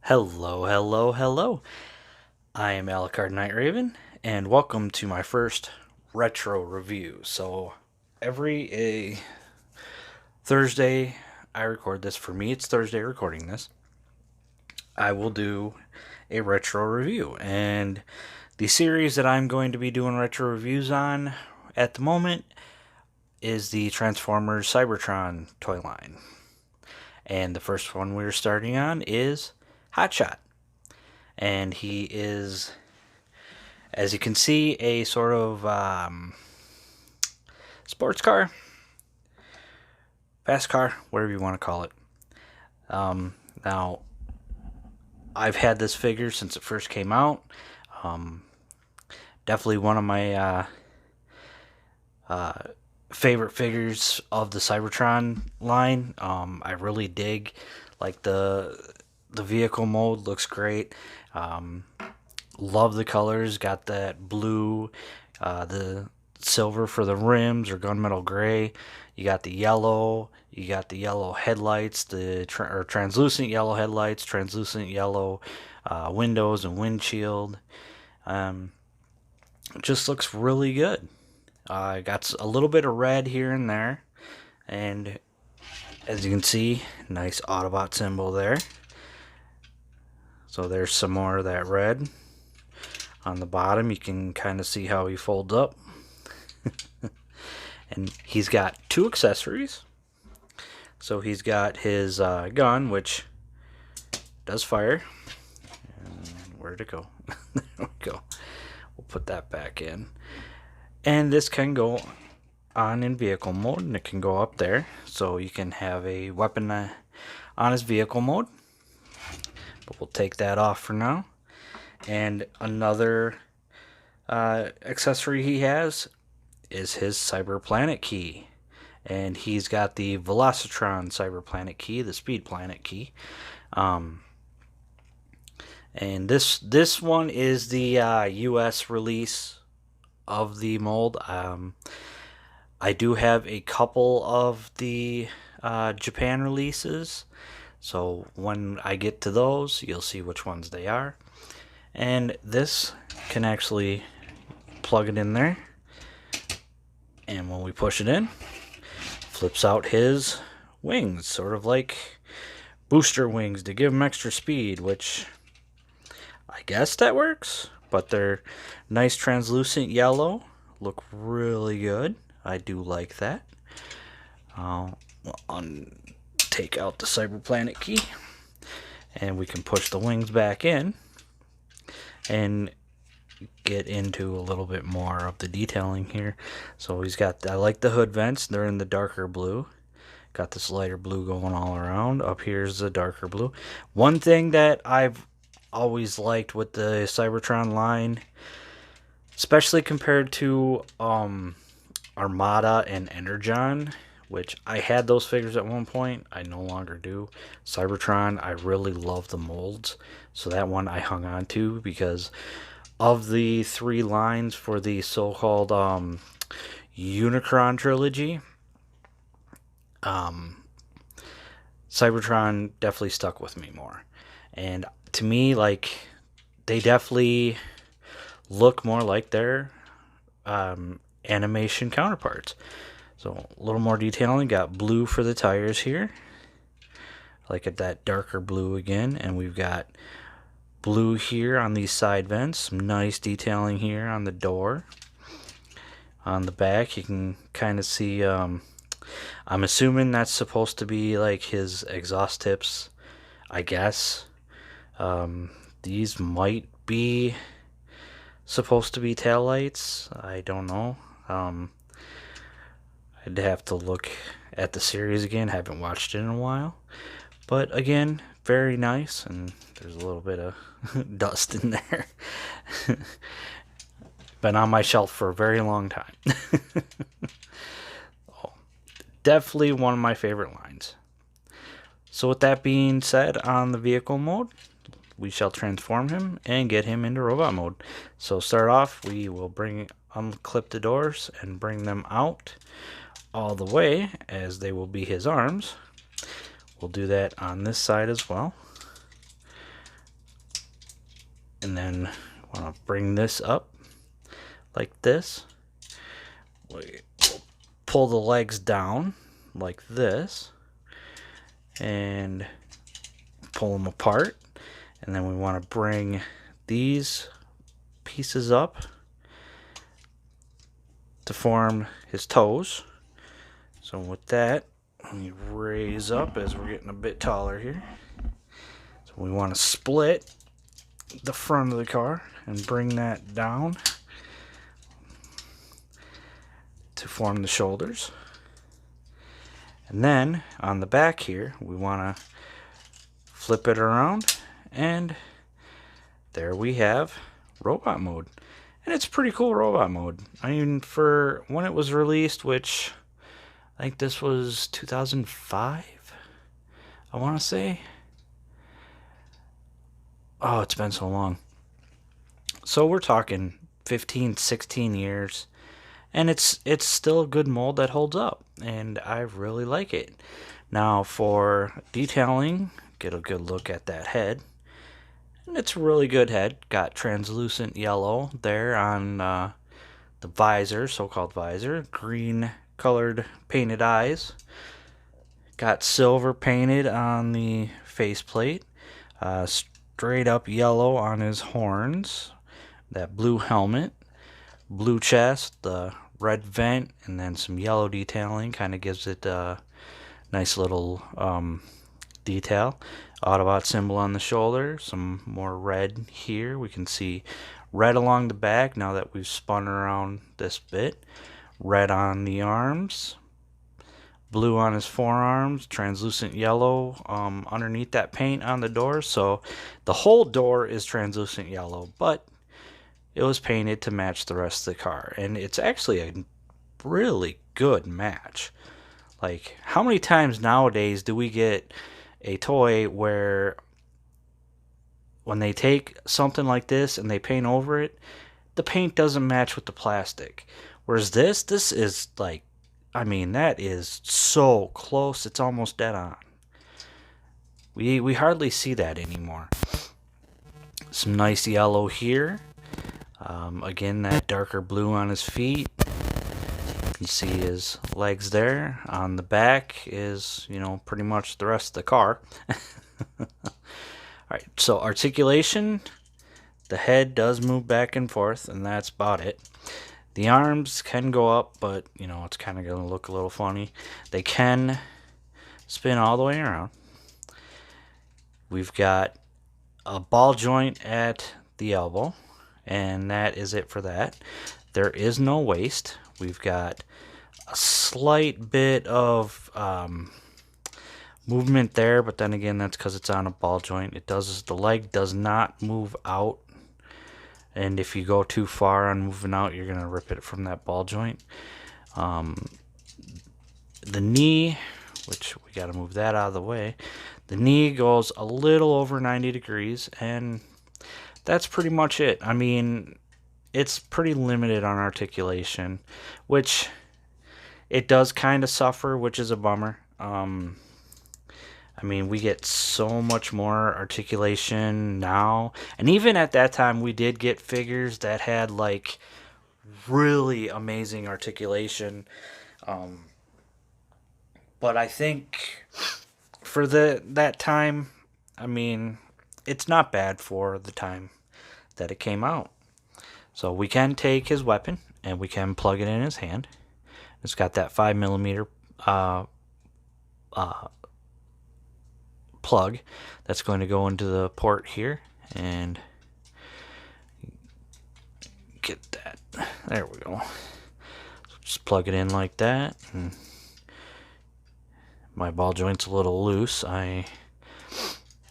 Hello, hello, hello. I am Alucard Night Raven, and welcome to my first retro review. So, every Thursday, I record this. For me, it's Thursday recording this. I will do a retro review, and the series that I'm going to be doing retro reviews on at the moment is the Transformers Cybertron toy line. And the first one we're starting on is Hot Shot. And he is, as you can see, a sort of sports car, fast car, whatever you want to call it. Now, I've had this figure since it first came out. Definitely one of my favorite figures of the Cybertron line. I really dig, like, the vehicle mode looks great. Love the colors. Got that blue, the silver for the rims, or gunmetal gray. You got the yellow. You got the yellow headlights, or translucent yellow headlights, translucent yellow windows and windshield. It just looks really good. Got a little bit of red here and there, and as you can see, nice Autobot symbol there. So there's some more of that red. On the bottom, you can kind of see how he folds up. And he's got two accessories. So he's got his gun, which does fire. And where'd it go? There we go. We'll put that back in. And this can go on in vehicle mode, and it can go up there. So you can have a weapon on his vehicle mode. But we'll take that off for now. And another accessory he has is his Cyber Planet key. And he's got the Velocitron Cyber Planet key, the Speed Planet key. And this one is the US release of the mold. I do have a couple of the Japan releases. So when I get to those, you'll see which ones they are. And this can actually plug it in there. And when we push it in, flips out his wings, sort of like booster wings to give him extra speed, which I guess that works. But they're nice translucent yellow, look really good. I do like that. Take out the Cyber Planet key, and we can push the wings back in and get into a little bit more of the detailing here. So he's got, I like the hood vents, they're in the darker blue. Got this lighter blue going all around. Up here's the darker blue. One thing that I've always liked with the Cybertron line, especially compared to Armada and Energon, which I had those figures at one point, I no longer do. Cybertron, I really love the molds, so that one I hung on to because of the three lines for the so-called Unicron trilogy. Cybertron definitely stuck with me more, and to me, like, they definitely look more like their animation counterparts. So a little more detailing. Got blue for the tires here, like at that darker blue again, and we've got blue here on these side vents. Some nice detailing here on the door. On the back, you can kind of see. I'm assuming that's supposed to be like his exhaust tips, I guess. These might be supposed to be taillights. I don't know. I'd have to look at the series again. Haven't watched it in a while. But again, very nice. And there's a little bit of dust in there. Been on my shelf for a very long time. Oh, definitely one of my favorite lines. So with that being said, on the vehicle mode, we shall transform him and get him into robot mode. So start off, we will unclip the doors and bring them out all the way, as they will be his arms. We'll do that on this side as well. And then want to bring this up like this. We'll pull the legs down like this and pull them apart. And then we want to bring these pieces up to form his toes. So with that, we raise up as we're getting a bit taller here. So we want to split the front of the car and bring that down to form the shoulders. And then on the back here, we want to flip it around, and there we have robot mode. And it's pretty cool robot mode. I mean, for when it was released, which I think this was 2005, I want to say. Oh, it's been so long. So we're talking 15, 16 years. And it's still a good mold that holds up. And I really like it. Now for detailing, get a good look at that head. And it's a really good head. Got translucent yellow there on the visor, so-called visor. Green colored painted eyes. Got silver painted on the faceplate. Straight up yellow on his horns. That blue helmet. Blue chest. The red vent. And then some yellow detailing. Kind of gives it a nice little detail. Autobot symbol on the shoulder. Some more red here. We can see red along the back now that we've spun around this bit. Red on the arms. Blue on his forearms, translucent yellow underneath that paint on the door. So the whole door is translucent yellow, but it was painted to match the rest of the car. And it's actually a really good match. Like, how many times nowadays do we get a toy where when they take something like this and they paint over it, the paint doesn't match with the plastic? Whereas this is like, I mean, that is so close, it's almost dead on. We hardly see that anymore. Some nice yellow here. Again, that darker blue on his feet. You can see his legs there. On the back is, you know, pretty much the rest of the car. Alright, so articulation. The head does move back and forth, and that's about it. The arms can go up, but, you know, it's kind of going to look a little funny. They can spin all the way around. We've got a ball joint at the elbow, and that is it for that. There is no waist. We've got a slight bit of movement there, but then again, that's because it's on a ball joint. The leg does not move out. And if you go too far on moving out, you're going to rip it from that ball joint. The knee, which we got to move that out of the way. The knee goes a little over 90 degrees, and that's pretty much it. I mean, it's pretty limited on articulation, which it does kind of suffer, which is a bummer. I mean, we get so much more articulation now. And even at that time, we did get figures that had, like, really amazing articulation. But I think for that time, I mean, it's not bad for the time that it came out. So we can take his weapon, and we can plug it in his hand. It's got that 5mm plug that's going to go into the port here, and get that. There we go. So just plug it in like that. And my ball joint's a little loose.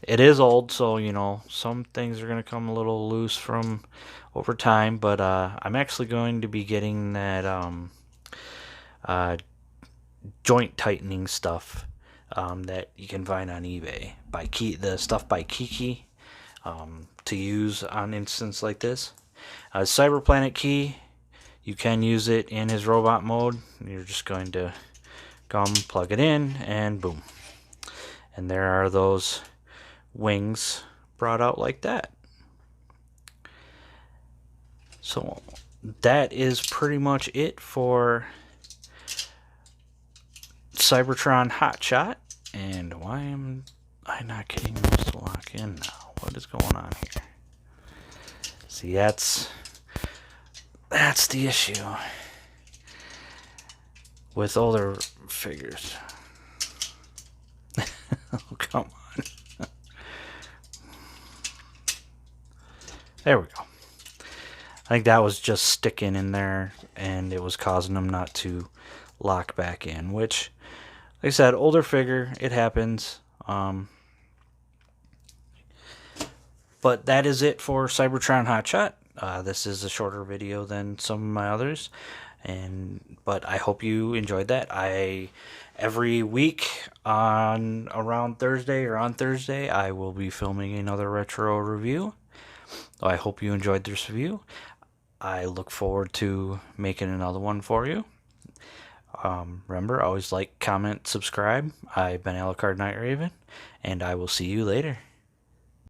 It is old, so you know some things are going to come a little loose from over time. But I'm actually going to be getting that joint tightening stuff that you can find on eBay the stuff by Kiki to use on instances like this. Cyberplanet key, you can use it in his robot mode. You're just going to come plug it in, and boom, and there are those wings brought out like that. So that is pretty much it for Cybertron Hot Shot. And why am I not getting this to lock in now? What is going on here? See, that's the issue with older figures. Oh, come on. There we go. I think that was just sticking in there, and it was causing them not to lock back in, which, like I said, older figure, it happens. But that is it for Cybertron Hot Shot. This is a shorter video than some of my others, but I hope you enjoyed that. Every week on around Thursday or on Thursday, I will be filming another retro review. I hope you enjoyed this review. I look forward to making another one for you. Remember, always like, comment, subscribe. I've been Alucard Night Raven, and I will see you later.